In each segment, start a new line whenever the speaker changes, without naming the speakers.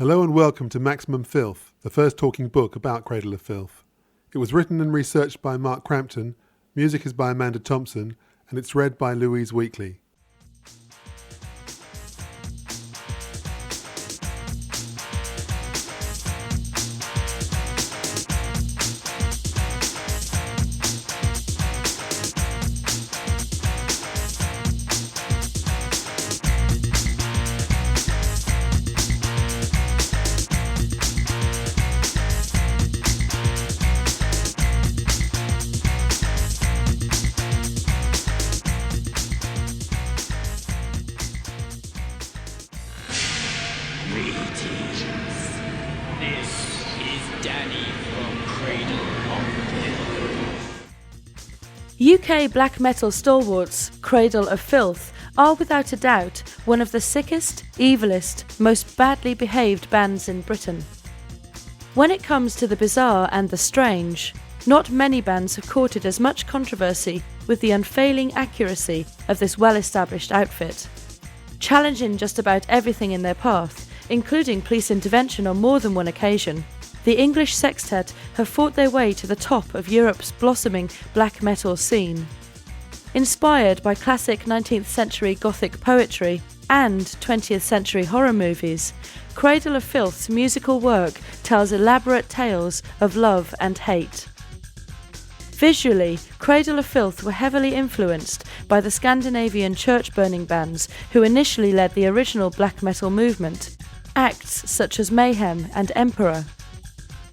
Hello and welcome to Maximum Filth, the first talking book about Cradle of Filth. It was written and researched by Mark Crampton, music is by Amanda Thompson, and it's read by Louise Weekly.
UK black metal stalwarts, Cradle of Filth, are without a doubt one of the sickest, evilest, most badly behaved bands in Britain. When it comes to the bizarre and the strange, not many bands have courted as much controversy with the unfailing accuracy of this well-established outfit. Challenging just about everything in their path, including police intervention on more than one occasion, the English sextet have fought their way to the top of Europe's blossoming black metal scene. Inspired by classic 19th century Gothic poetry and 20th century horror movies, Cradle of Filth's musical work tells elaborate tales of love and hate. Visually, Cradle of Filth were heavily influenced by the Scandinavian church-burning bands who initially led the original black metal movement, acts such as Mayhem and Emperor.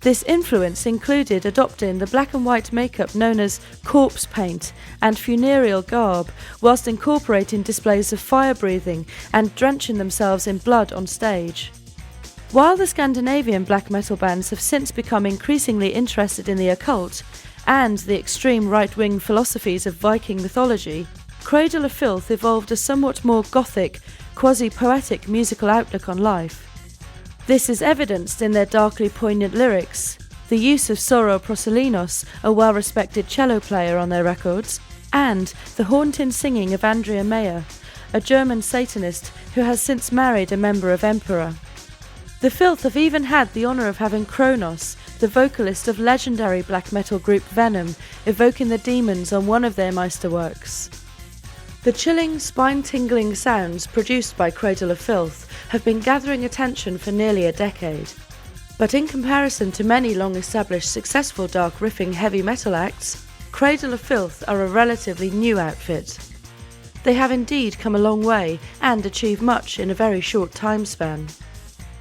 This influence included adopting the black and white makeup known as corpse paint and funereal garb, whilst incorporating displays of fire-breathing and drenching themselves in blood on stage. While the Scandinavian black metal bands have since become increasingly interested in the occult and the extreme right-wing philosophies of Viking mythology, Cradle of Filth evolved a somewhat more gothic, quasi-poetic musical outlook on life. This is evidenced in their darkly poignant lyrics, the use of Soro Proselinos, a well-respected cello player on their records, and the haunting singing of Andrea Meyer, a German Satanist who has since married a member of Emperor. The Filth have even had the honour of having Kronos, the vocalist of legendary black metal group Venom, evoking the demons on one of their Meisterworks. The chilling, spine-tingling sounds produced by Cradle of Filth have been gathering attention for nearly a decade. But in comparison to many long-established successful dark riffing heavy metal acts, Cradle of Filth are a relatively new outfit. They have indeed come a long way and achieved much in a very short time span.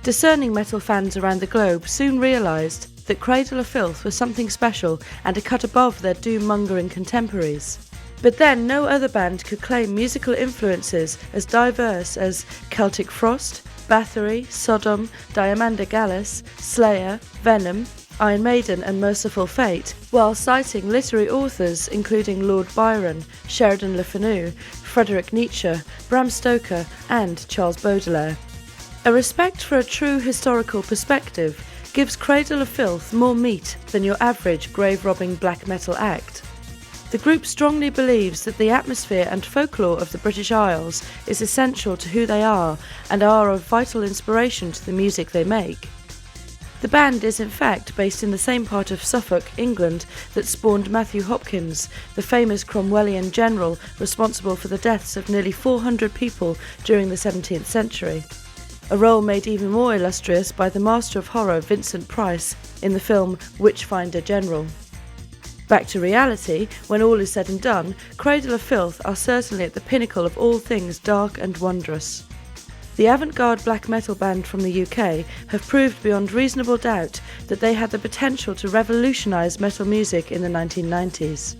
Discerning metal fans around the globe soon realised that Cradle of Filth was something special and a cut above their doom-mongering contemporaries. But then no other band could claim musical influences as diverse as Celtic Frost, Bathory, Sodom, Diamanda Gallus, Slayer, Venom, Iron Maiden and Merciful Fate, while citing literary authors including Lord Byron, Sheridan Le Fanu, Friedrich Nietzsche, Bram Stoker and Charles Baudelaire. A respect for a true historical perspective gives Cradle of Filth more meat than your average grave-robbing black metal act. The group strongly believes that the atmosphere and folklore of the British Isles is essential to who they are and are of vital inspiration to the music they make. The band is in fact based in the same part of Suffolk, England, that spawned Matthew Hopkins, the famous Cromwellian general responsible for the deaths of nearly 400 people during the 17th century. A role made even more illustrious by the master of horror Vincent Price in the film Witchfinder General. Back to reality, when all is said and done, Cradle of Filth are certainly at the pinnacle of all things dark and wondrous. The avant-garde black metal band from the UK have proved beyond reasonable doubt that they had the potential to revolutionise metal music in the 1990s.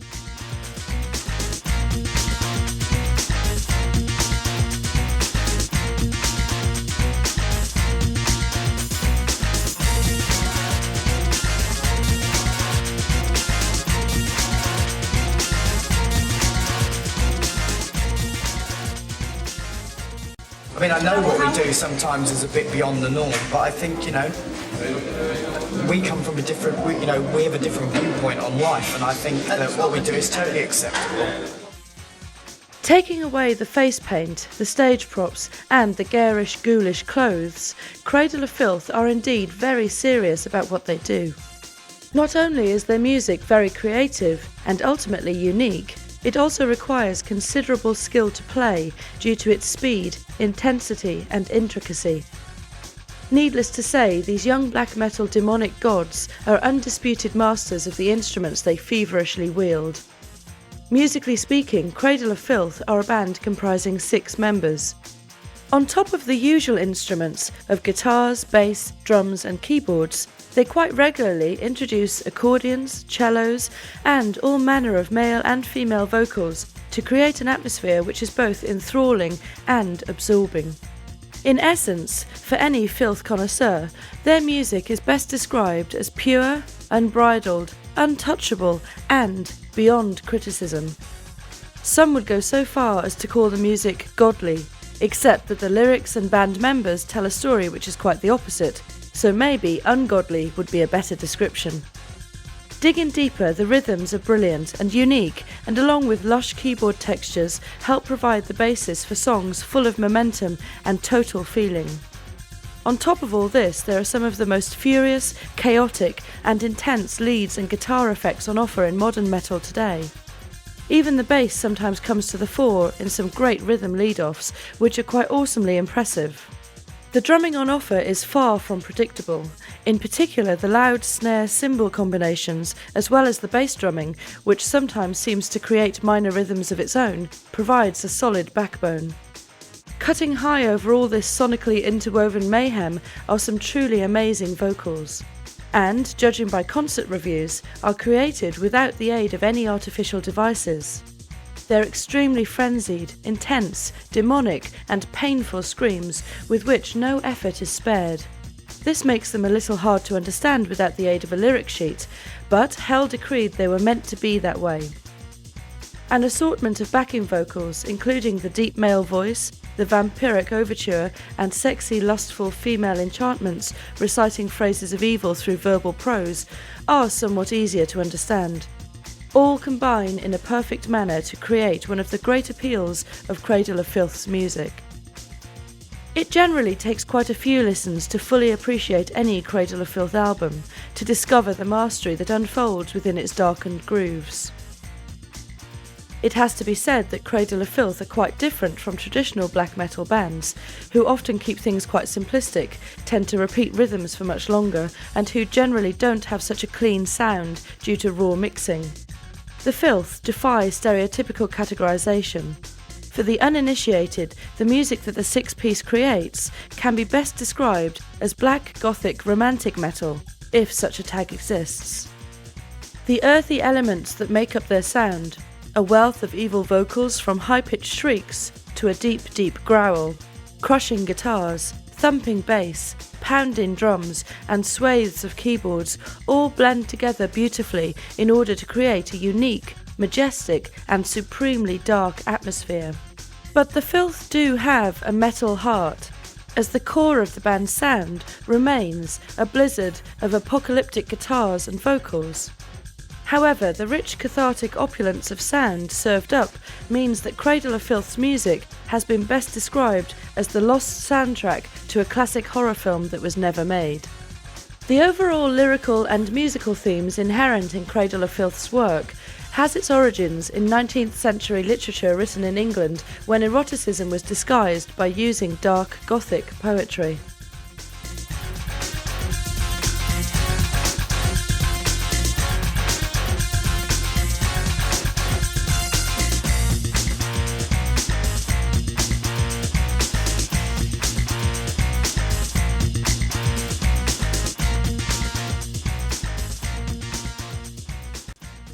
I mean, I know what we do sometimes is a bit beyond the norm, but I think, we come from a different, we have a different viewpoint on life, and I think that what we do is totally acceptable.
Taking away the face paint, the stage props, and the garish, ghoulish clothes, Cradle of Filth are indeed very serious about what they do. Not only is their music very creative and ultimately unique, it also requires considerable skill to play due to its speed, intensity, and intricacy. Needless to say, these young black metal demonic gods are undisputed masters of the instruments they feverishly wield. Musically speaking, Cradle of Filth are a band comprising 6 members. On top of the usual instruments of guitars, bass, drums and keyboards, they quite regularly introduce accordions, cellos and all manner of male and female vocals to create an atmosphere which is both enthralling and absorbing. In essence, for any filth connoisseur, their music is best described as pure, unbridled, untouchable and beyond criticism. Some would go so far as to call the music godly, except that the lyrics and band members tell a story which is quite the opposite, so maybe ungodly would be a better description. Digging deeper, the rhythms are brilliant and unique, and along with lush keyboard textures, help provide the basis for songs full of momentum and total feeling. On top of all this, there are some of the most furious, chaotic and intense leads and guitar effects on offer in modern metal today. Even the bass sometimes comes to the fore in some great rhythm lead-offs, which are quite awesomely impressive. The drumming on offer is far from predictable. In particular, the loud snare cymbal combinations, as well as the bass drumming, which sometimes seems to create minor rhythms of its own, provides a solid backbone. Cutting high over all this sonically interwoven mayhem are some truly amazing vocals. And, judging by concert reviews, are created without the aid of any artificial devices. They're extremely frenzied, intense, demonic and painful screams with which no effort is spared. This makes them a little hard to understand without the aid of a lyric sheet, but hell decreed they were meant to be that way. An assortment of backing vocals, including the deep male voice, the vampiric overture and sexy lustful female enchantments reciting phrases of evil through verbal prose, are somewhat easier to understand. All combine in a perfect manner to create one of the great appeals of Cradle of Filth's music. It generally takes quite a few listens to fully appreciate any Cradle of Filth album, to discover the mastery that unfolds within its darkened grooves. It has to be said that Cradle of Filth are quite different from traditional black metal bands, who often keep things quite simplistic, tend to repeat rhythms for much longer, and who generally don't have such a clean sound due to raw mixing. The Filth defy stereotypical categorization. For the uninitiated, the music that the 6-piece creates can be best described as black gothic romantic metal, if such a tag exists. The earthy elements that make up their sound, a wealth of evil vocals from high-pitched shrieks to a deep, deep growl, crushing guitars, thumping bass, pounding drums and swathes of keyboards all blend together beautifully in order to create a unique, majestic and supremely dark atmosphere. But the Filth do have a metal heart, as the core of the band's sound remains a blizzard of apocalyptic guitars and vocals. However, the rich cathartic opulence of sound served up means that Cradle of Filth's music has been best described as the lost soundtrack to a classic horror film that was never made. The overall lyrical and musical themes inherent in Cradle of Filth's work has its origins in 19th century literature written in England when eroticism was disguised by using dark Gothic poetry.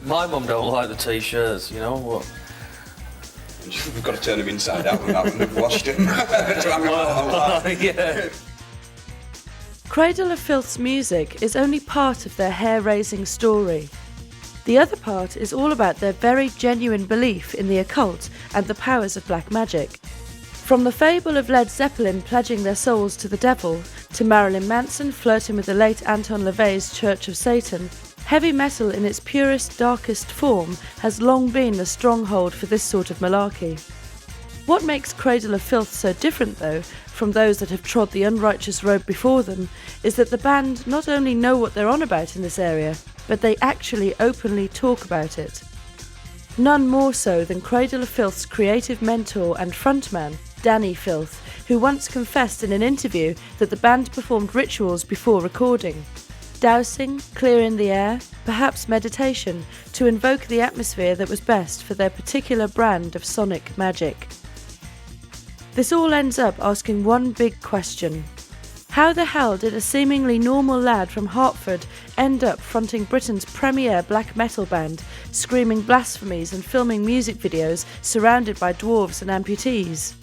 My mum don't like the t-shirts, you know what?
We've got to turn them inside out and we've washed them.
Yeah.
Cradle of Filth's music is only part of their hair-raising story. The other part is all about their very genuine belief in the occult and the powers of black magic. From the fable of Led Zeppelin pledging their souls to the devil, to Marilyn Manson flirting with the late Anton LaVey's Church of Satan, heavy metal in its purest, darkest form has long been a stronghold for this sort of malarkey. What makes Cradle of Filth so different, though, from those that have trod the unrighteous road before them, is that the band not only know what they're on about in this area, but they actually openly talk about it. None more so than Cradle of Filth's creative mentor and frontman, Danny Filth, who once confessed in an interview that the band performed rituals before recording. Dousing, clearing the air, perhaps meditation, to invoke the atmosphere that was best for their particular brand of sonic magic. This all ends up asking one big question. How the hell did a seemingly normal lad from Hartford end up fronting Britain's premier black metal band, screaming blasphemies and filming music videos surrounded by dwarves and amputees?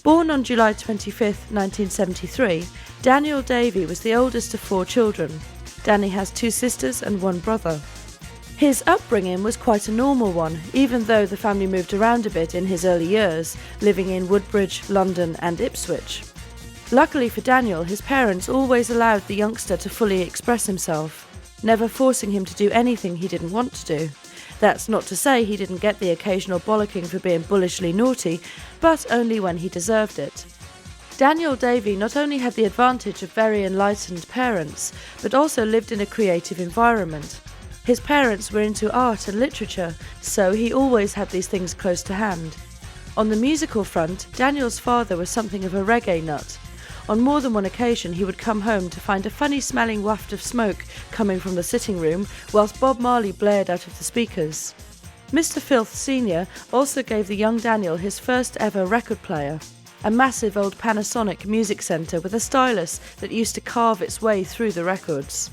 Born on July 25, 1973, Daniel Davey was the oldest of 4 children. Danny has 2 sisters and 1 brother. His upbringing was quite a normal one, even though the family moved around a bit in his early years, living in Woodbridge, London and Ipswich. Luckily for Daniel, his parents always allowed the youngster to fully express himself, never forcing him to do anything he didn't want to do. That's not to say he didn't get the occasional bollocking for being bullishly naughty, but only when he deserved it. Daniel Davey not only had the advantage of very enlightened parents, but also lived in a creative environment. His parents were into art and literature, so he always had these things close to hand. On the musical front, Daniel's father was something of a reggae nut. On more than one occasion he would come home to find a funny-smelling waft of smoke coming from the sitting room, whilst Bob Marley blared out of the speakers. Mr. Filth Sr. also gave the young Daniel his first ever record player, a massive old Panasonic music centre with a stylus that used to carve its way through the records.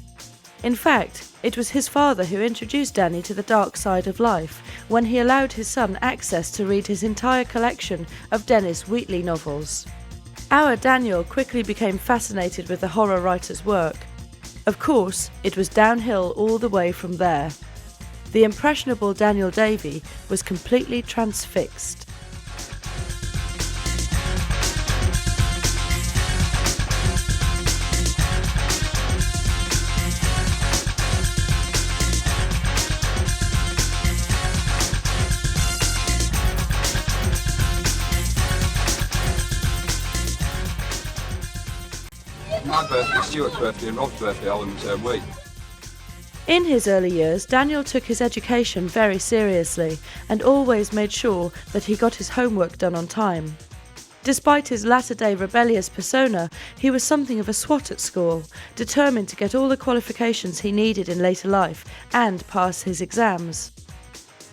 In fact, it was his father who introduced Danny to the dark side of life when he allowed his son access to read his entire collection of Dennis Wheatley novels. Our Daniel quickly became fascinated with the horror writer's work. Of course, it was downhill all the way from there. The impressionable Daniel Davey was completely transfixed.
My birthday, Stuart's birthday and Rob's birthday all in the same week.
In his early years, Daniel took his education very seriously and always made sure that he got his homework done on time. Despite his latter-day rebellious persona, he was something of a swot at school, determined to get all the qualifications he needed in later life and pass his exams.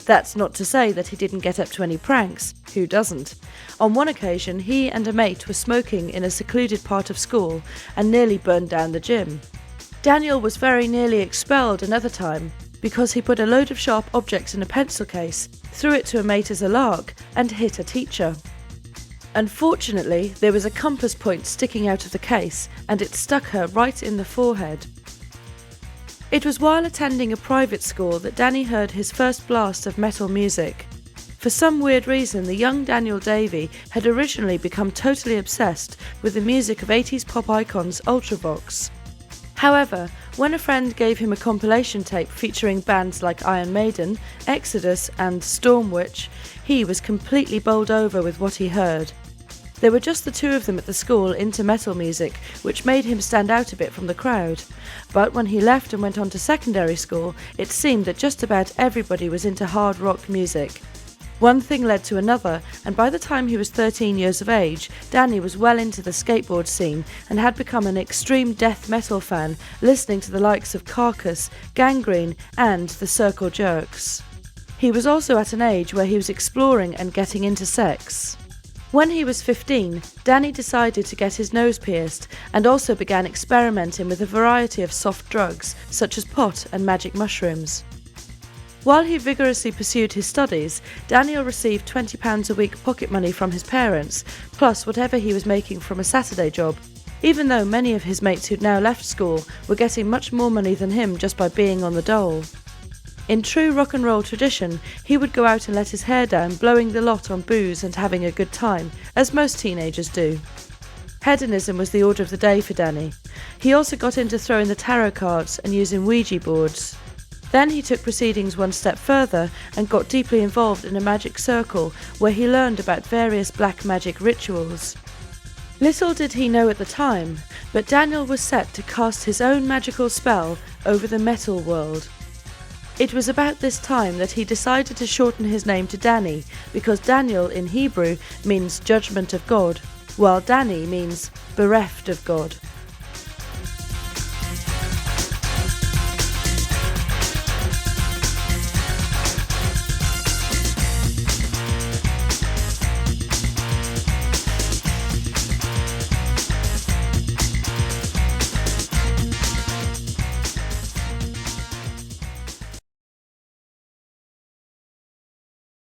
That's not to say that he didn't get up to any pranks. Who doesn't? On one occasion, he and a mate were smoking in a secluded part of school and nearly burned down the gym. Daniel was very nearly expelled another time because he put a load of sharp objects in a pencil case, threw it to a mate as a lark, and hit a teacher. Unfortunately, there was a compass point sticking out of the case, and it stuck her right in the forehead. It was while attending a private school that Danny heard his first blast of metal music. For some weird reason, the young Daniel Davey had originally become totally obsessed with the music of 80s pop icons Ultravox. However, when a friend gave him a compilation tape featuring bands like Iron Maiden, Exodus and Stormwitch, he was completely bowled over with what he heard. There were just the 2 of them at the school into metal music, which made him stand out a bit from the crowd. But when he left and went on to secondary school, it seemed that just about everybody was into hard rock music. One thing led to another, and by the time he was 13 years of age, Danny was well into the skateboard scene and had become an extreme death metal fan, listening to the likes of Carcass, Gangrene and the Circle Jerks. He was also at an age where he was exploring and getting into sex. When he was 15, Danny decided to get his nose pierced and also began experimenting with a variety of soft drugs such as pot and magic mushrooms. While he vigorously pursued his studies, Daniel received £20 a week pocket money from his parents, plus whatever he was making from a Saturday job, even though many of his mates who'd now left school were getting much more money than him just by being on the dole. In true rock and roll tradition, he would go out and let his hair down, blowing the lot on booze and having a good time, as most teenagers do. Hedonism was the order of the day for Danny. He also got into throwing the tarot cards and using Ouija boards. Then he took proceedings one step further and got deeply involved in a magic circle where he learned about various black magic rituals. Little did he know at the time, but Daniel was set to cast his own magical spell over the metal world. It was about this time that he decided to shorten his name to Danny, because Daniel in Hebrew means judgment of God, while Danny means bereft of God.